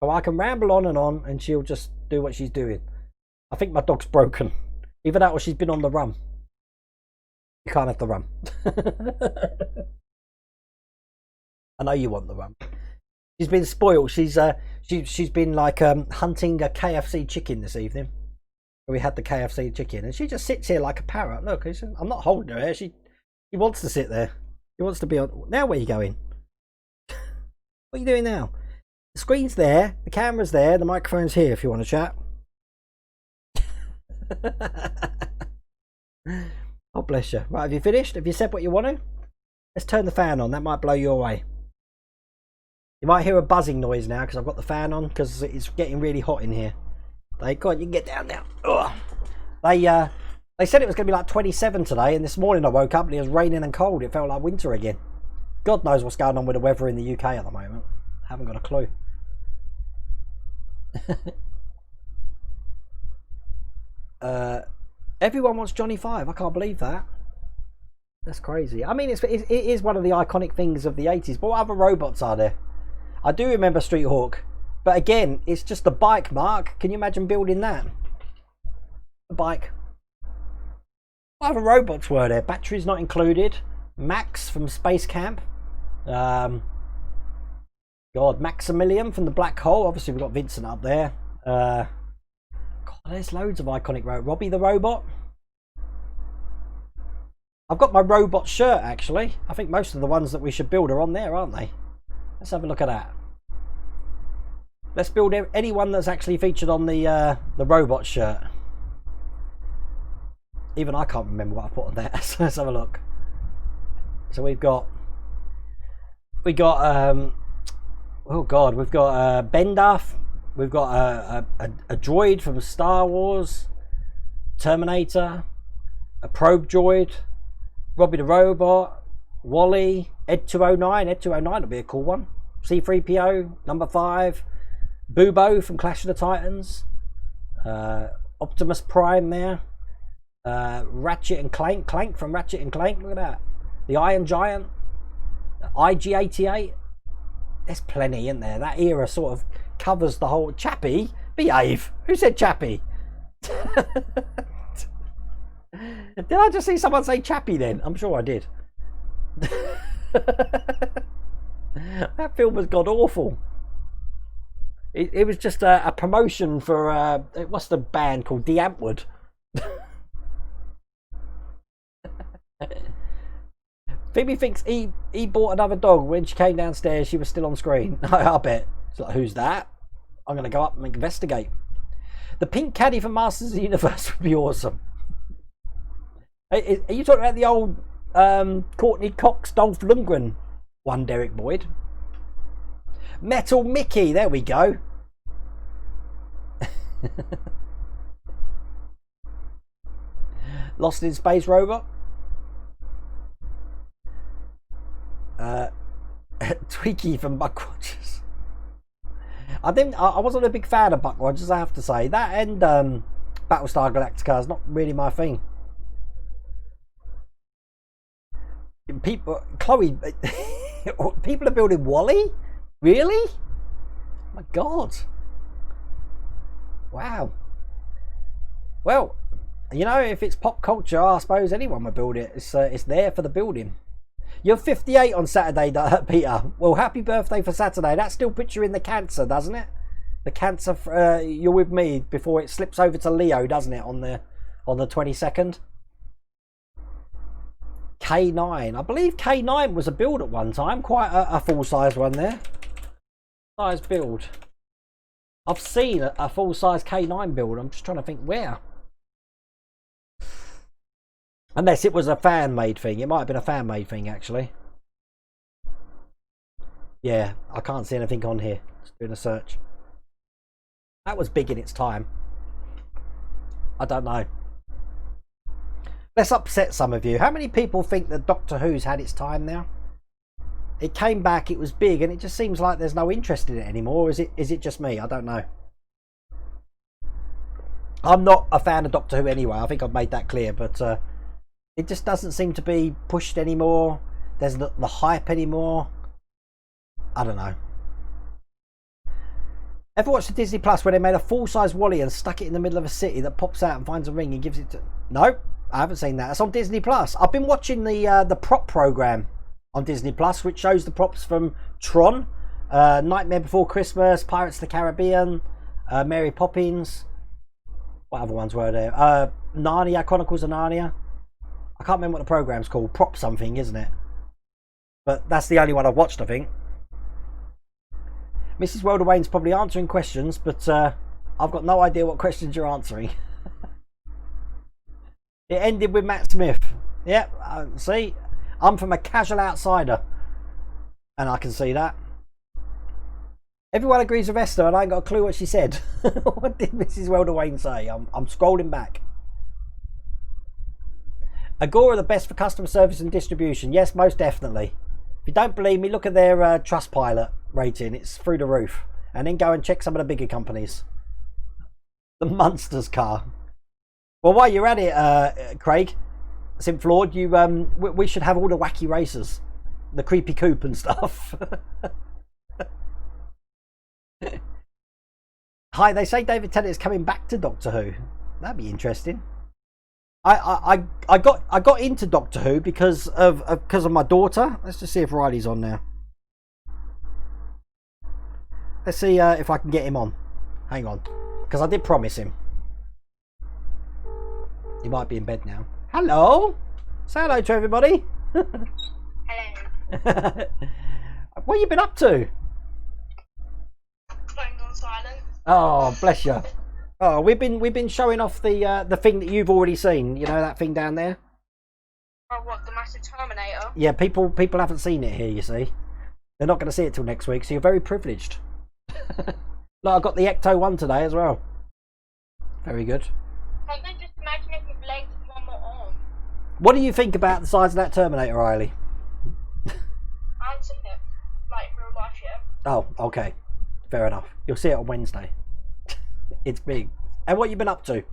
A: So I can ramble on, and she'll just do what she's doing. I think my dog's broken. Either that or she's been on the run. You can't have the run. I know you want the run. She's been spoiled. She's been like hunting a KFC chicken this evening. We had the KFC chicken, and she just sits here like a parrot. Look, I'm not holding her here. She wants to sit there. She wants to be on. Now where are you going? What are you doing now? The screen's there, the camera's there, the microphone's here if you want to chat. Oh, bless you. Right, have you finished? Have you said what you want to? Let's turn the fan on. That might blow you away. You might hear a buzzing noise now because I've got the fan on because it's getting really hot in here. Go on, you can get down now. Ugh. They said it was going to be like 27 today, and this morning I woke up and it was raining and cold. It felt like winter again. God knows what's going on with the weather in the UK at the moment. Haven't got a clue. Everyone wants Johnny 5. I can't believe that. That's crazy. I mean, it is one of the iconic things of the 80s. But what other robots are there? I do remember Street Hawk. But again, it's just a bike, Mark. Can you imagine building that? A bike. What other robots were there? Batteries not included. Max from Space Camp. God, Maximilian from the Black Hole. Obviously, we've got Vincent up there. God, there's loads of iconic robots. Robbie the Robot. I've got my robot shirt, actually. I think most of the ones that we should build are on there, aren't they? Let's have a look at that. Let's build anyone that's actually featured on the robot shirt. Even I can't remember what I put on there. So let's have a look. So we've got oh god, we've got Bendaf, we've got a droid from Star Wars, Terminator, a probe droid, Robbie the Robot, Wally, Ed 209. Ed 209 would be a cool one. C3PO, number 5, Bubo from Clash of the Titans, Optimus Prime there, Ratchet and Clank from Ratchet and Clank. Look at that. The Iron Giant, IG-88. There's plenty in there. That era sort of covers the whole. Chappie, behave. Who said Chappie? Did I just see someone say Chappie then? I'm sure I did. That film was god awful. It was just a promotion for what's the band called? The Antwood. Phoebe thinks he bought another dog. When she came downstairs, she was still on screen. I bet. It's like, who's that? I'm going to go up and investigate. The pink caddy from Masters of the Universe would be awesome. Are you talking about the old Courtney Cox, Dolph Lundgren one, Derek Boyd? Metal Mickey, there we go. Lost in Space Robot. Tweaky from Buck Rogers. I wasn't a big fan of Buck Rogers, I have to say. That and Battlestar Galactica is not really my thing. People, Chloe, people are building Wally? Really? Oh my god. Wow. Well, you know, if it's pop culture, I suppose anyone would build it. It's there for the building. You're 58 on Saturday, Peter. Well, happy birthday for Saturday. That still puts you in the Cancer, doesn't it? The Cancer, you're with me before it slips over to Leo, doesn't it, on the 22nd? K9. I believe K9 was a build at one time. Quite a full-size one there. Size build. I've seen a full-size K9 build. I'm just trying to think where. Unless it was a fan-made thing. It might have been a fan-made thing, actually. Yeah, I can't see anything on here. Just doing a search. That was big in its time. I don't know. Let's upset some of you. How many people think that Doctor Who's had its time now? It came back, it was big, and it just seems like there's no interest in it anymore. Is it just me? I don't know. I'm not a fan of Doctor Who anyway. I think I've made that clear, but it just doesn't seem to be pushed anymore. There's not the hype anymore. I don't know. Ever watched the Disney Plus where they made a full-size Wally and stuck it in the middle of a city that pops out and finds a ring and gives it to... No, I haven't seen that. It's on Disney Plus. I've been watching the prop program on Disney Plus, which shows the props from Tron, Nightmare Before Christmas, Pirates of the Caribbean, Mary Poppins. What other ones were there? Narnia, Chronicles of Narnia. I can't remember what the program's called. Prop something, isn't it? But that's the only one I've watched, I think. Mrs. Welderwain's probably answering questions, but I've got no idea what questions you're answering. It ended with Matt Smith. Yep, see? I'm from a casual outsider. And I can see that. Everyone agrees with Esther, and I ain't got a clue what she said. What did Mrs. Welderwain say? I'm scrolling back. Agora the best for customer service and distribution. Yes, most definitely. If you don't believe me, look at their Trustpilot rating. It's through the roof. And then go and check some of the bigger companies. The Munsters car. Well, while you're at it, Craig, Simflord, we should have all the wacky racers. The creepy coupe and stuff. Hi, they say David Tennant is coming back to Doctor Who. That'd be interesting. I got into Doctor Who because of my daughter. Let's just see if Riley's on now. Let's see if I can get him on. Hang on, because I did promise him. He might be in bed now. Hello. Say hello to everybody.
D: Hello.
A: What you been up to?
D: Phone's on silent.
A: Oh, bless you. Oh, we've been showing off the thing that you've already seen. You know that thing down there?
D: Oh, what, the massive Terminator?
A: Yeah, people haven't seen it here. You see, they're not going to see it till next week. So you're very privileged. Look, I got the Ecto one today as well. Very good.
D: Can't they just imagine if you've legs with one more arm?
A: What do you think about the size of that Terminator, Riley?
D: I haven't seen it, like, real life yet.
A: Oh, okay. Fair enough. You'll see it on Wednesday. It's big. And what you been up to?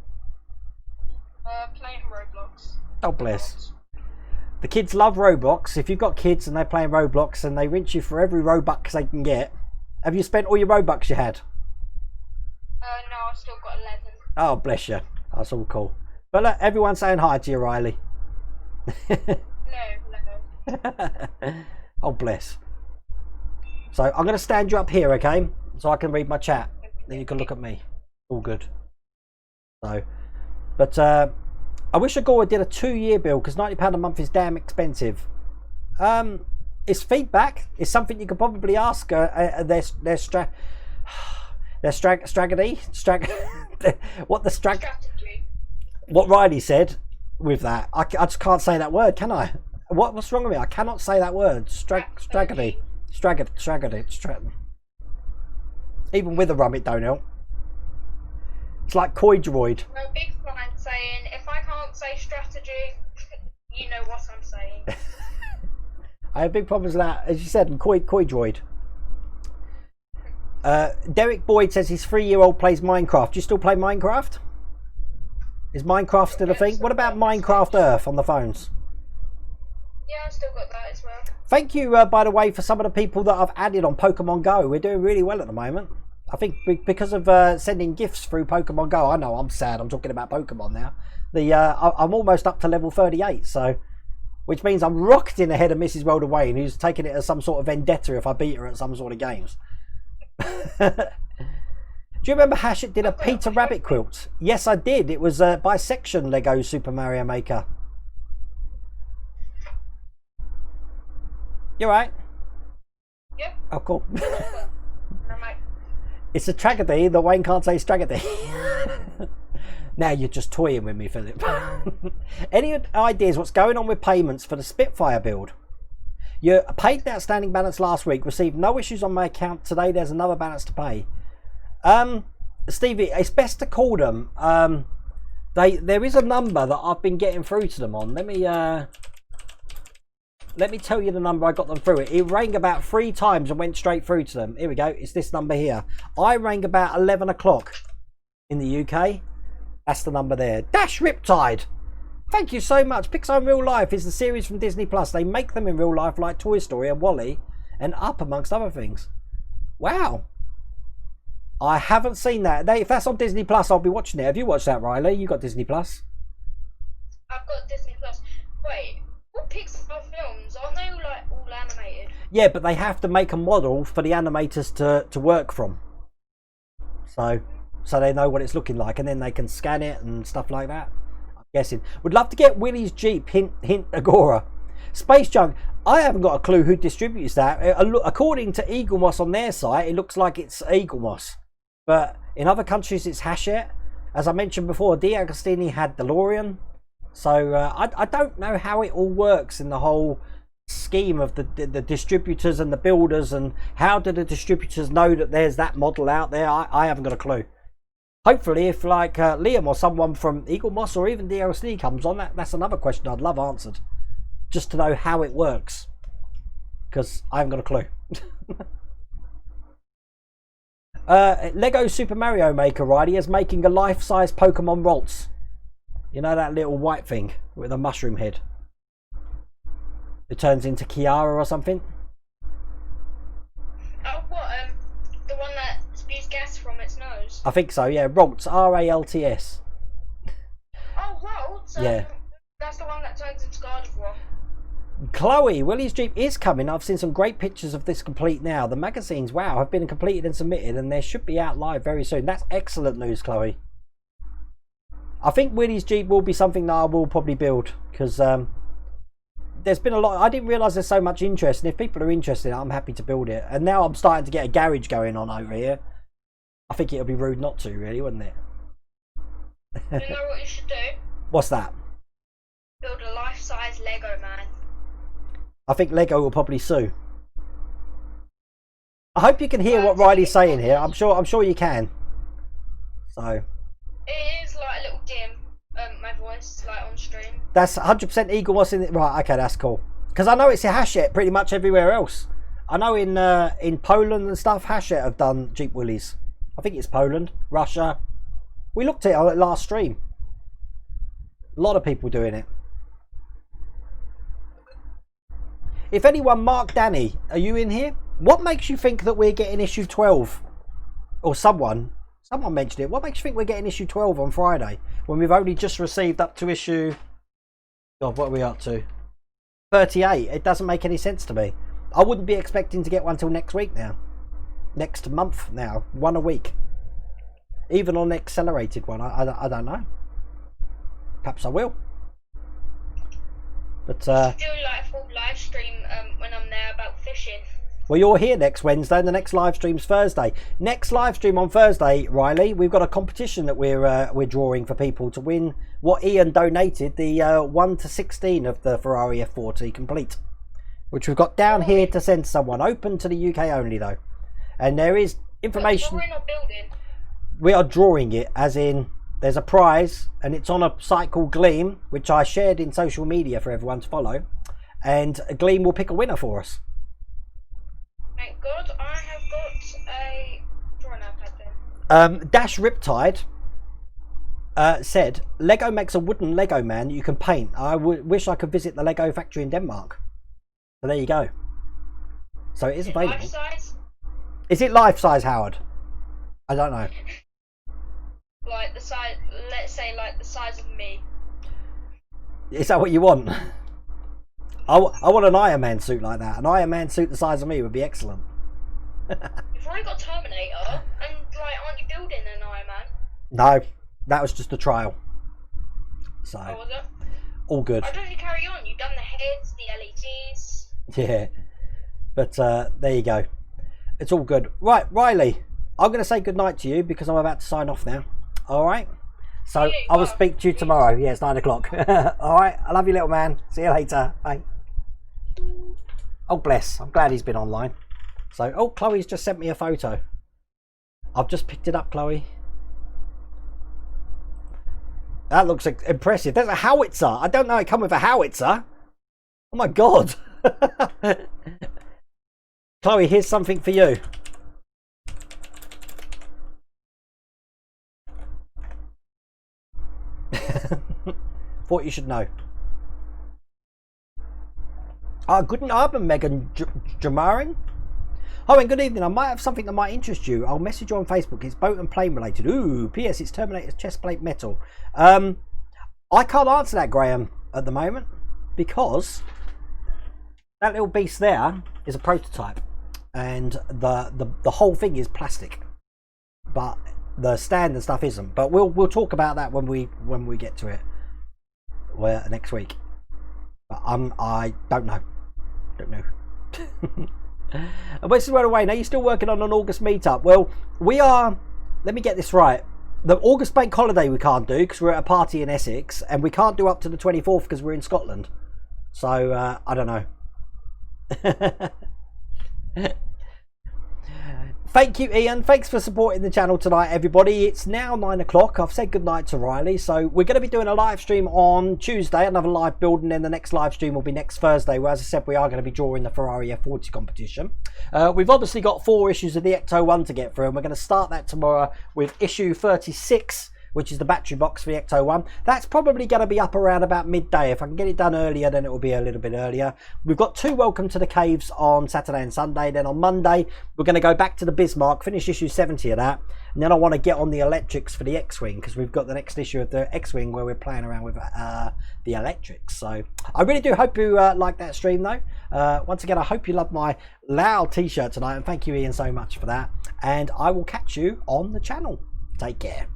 D: Playing Roblox.
A: Oh, bless. The kids love Roblox. If you've got kids and they're playing Roblox and they rinse you for every Robux they can get. Have you spent all your Robux you had?
D: No, I've still got 11.
A: Oh, bless you. That's all cool. But look, everyone's saying hi to you, Riley.
D: No.
A: Oh, bless. So I'm going to stand you up here, okay? So I can read my chat. Then you can look at me. All good. So, but I wish Agora did a 2-year bill because £90 a month is damn expensive. It's feedback. It's something you could probably ask their strategy. What Riley said with that. I just can't say that word, can I? What's wrong with me? I cannot say that word. Strategy. Even with a rum, it don't help. It's like coidroid.
D: I'm a big fan saying, if I can't say strategy, you know what I'm saying.
A: I have big problems with that, as you said, and coidroid. Derek Boyd says his 3-year-old plays Minecraft. Do you still play Minecraft? Is Minecraft still a thing? What about Minecraft Earth on the phones?
D: Yeah, I've still got that as well.
A: Thank you, by the way, for some of the people that I've added on Pokemon Go. We're doing really well at the moment. I think because of sending gifts through Pokemon Go. I know, I'm sad. I'm talking about Pokemon now. I'm almost up to level 38, so which means I'm rocketing ahead of Mrs. World of Wayne, who's taking it as some sort of vendetta if I beat her at some sort of games. Do you remember Hashit did a Peter Rabbit quilt? Yes, I did. It was by Section Lego Super Mario Maker. You right?
D: Yep.
A: Oh, cool.
D: And I'm like,
A: It's a tragedy that Wayne can't say tragedy. Now you're just toying with me, Philip. Any ideas what's going on with payments for the Spitfire build? You paid the outstanding balance last week, received no issues on my account. Today there's another balance to pay. Stevie, it's best to call them. There is a number that I've been getting through to them on. Let me tell you the number I got them through. It rang about 3 times and went straight through to them. Here we go. It's this number here. I rang about 11 o'clock in the UK. That's the number there. Dash Riptide. Thank you so much. Pixar in Real Life is the series from Disney Plus. They make them in real life like Toy Story and WALL-E and Up, amongst other things. Wow. I haven't seen that. If that's on Disney Plus, I'll be watching it. Have you watched that, Riley? You got Disney Plus?
D: I've got Disney Plus. Wait, what Pixar films? Aren't they all animated?
A: Yeah, but they have to make a model for the animators to work from. So they know what it's looking like, and then they can scan it and stuff like that. I'm guessing. Would love to get Willie's Jeep. Hint Agora. Space Junk. I haven't got a clue who distributes that. According to Eagle Moss on their site, it looks like it's Eagle Moss. But in other countries, it's Hachette. As I mentioned before, D'Agostini had DeLorean. So I don't know how it all works in the whole scheme of the distributors and the builders, and how do the distributors know that there's that model out there? I haven't got a clue. Hopefully, if like Liam or someone from Eagle Moss or even D'Agostini comes on, that's another question I'd love answered. Just to know how it works. Because I haven't got a clue. Lego Super Mario Maker, Riley, is making a life-size Pokemon Ralts. You know that little white thing with a mushroom head? It turns into Kiara or something?
D: Oh, what? The one that spews gas from its nose.
A: I think so, yeah. Ralts, R-A-L-T-S.
D: Oh, Ralts?
A: Yeah.
D: That's the one that turns into God of War.
A: Chloe, Willie's Jeep is coming. I've seen some great pictures of this complete now. The magazines, wow, have been completed and submitted, and they should be out live very soon. That's excellent news, Chloe. I think Willie's Jeep will be something that I will probably build, because there's been a lot. I didn't realise there's so much interest, and if people are interested, I'm happy to build it. And now I'm starting to get a garage going on over here. I think it'll be rude not to, really, wouldn't it?
D: You know what you should do?
A: What's that?
D: Build a life-size Lego man.
A: I think Lego will probably sue. I hope you can hear what Riley's saying here. I'm sure you can. So
D: It is like a little dim, my voice, like on stream.
A: that's 100% Eagle was in it. Right, okay, that's cool. Because I know it's a Hachette pretty much everywhere else. I know in Poland and stuff, Hachette have done Jeep Willies. I think it's Poland, Russia. We looked at it on the last stream. A lot of people doing it. If anyone, Mark Danny, are you in here? What makes you think that we're getting issue 12? Or someone mentioned it. What makes you think we're getting issue 12 on Friday when we've only just received up to issue... God, what are we up to? 38. It doesn't make any sense to me. I wouldn't be expecting to get one till next week now. Next month now. One a week. Even on an accelerated one. I don't know. Perhaps I will. But
D: Do like a full live stream when I'm there about fishing.
A: well, you're here next Wednesday, and the next live stream's Thursday. Next live stream on Thursday, Riley, we've got a competition that we're drawing for people to win what Ian donated, the 1 to 16 of the Ferrari F40 complete, which we've got down here to send someone. Open to the UK only though, and there is information.
D: We're not building.
A: We are drawing it, as in there's a prize, and it's on a site called Gleam, which I shared in social media for everyone to follow, and Gleam will pick a winner for us.
D: Thank God I have got a drawing iPad then.
A: Dash Riptide said, Lego makes a wooden Lego man you can paint. I wish I could visit the Lego factory in Denmark. So there you go. So it is available.
D: Life size?
A: Is it life size, Howard? I don't know.
D: Like the size, let's say like the size of me.
A: Is that what you want? I want an Iron Man suit like that. An Iron Man suit the size of me would be excellent.
D: You've already got Terminator, and like, aren't you building an Iron Man?
A: No, that was just a trial. So,
D: Oh, was it?
A: all good.
D: Why don't you carry on? You've done the heads, the LEDs.
A: Yeah. But there you go. It's all good. Right, Riley, I'm going to say goodnight to you because I'm about to sign off now. All right? So
D: Yeah,
A: I will speak to you tomorrow. Yeah, it's 9 o'clock. All right? I love you, little man. See you later. Bye. Oh, bless. I'm glad he's been online. So, oh, Chloe's just sent me a photo. I've just picked it up, Chloe. That looks impressive. There's a howitzer. I don't know it come with a howitzer. Oh, my God. Chloe, here's something for you. Thought you should know. Guten Abend, Megan Jamarin. Oh, and good evening. I might have something that might interest you. I'll message you on Facebook. It's boat and plane related. Ooh, P.S. It's Terminator's chest plate metal. I can't answer that, Graham, at the moment because that little beast there is a prototype, and the whole thing is plastic, but the stand and stuff isn't. But we'll talk about that when we get to it. Well, next week. But I don't know. And this is right away. Now you're still working on an August meetup. Well, we are. Let me get this right. The August bank holiday we can't do because we're at a party in Essex, and we can't do up to the 24th because we're in Scotland. So I don't know. Thank you, Ian. Thanks for supporting the channel tonight, everybody. It's now 9 o'clock. I've said goodnight to Riley. So we're going to be doing a live stream on Tuesday, another live build, and then the next live stream will be next Thursday, where, as I said, we are going to be drawing the Ferrari F40 competition. We've obviously got 4 issues of the Ecto 1 to get through, and we're going to start that tomorrow with issue 36, which is the battery box for the Ecto-1. That's probably going to be up around about midday. If I can get it done earlier, then it will be a little bit earlier. We've got 2 Welcome to the Caves on Saturday and Sunday. Then on Monday, we're going to go back to the Bismarck, finish issue 70 of that. And then I want to get on the electrics for the X-Wing, because we've got the next issue of the X-Wing where we're playing around with the electrics. So I really do hope you like that stream, though. Once again, I hope you love my loud t-shirt tonight, and thank you, Ian, so much for that. And I will catch you on the channel. Take care.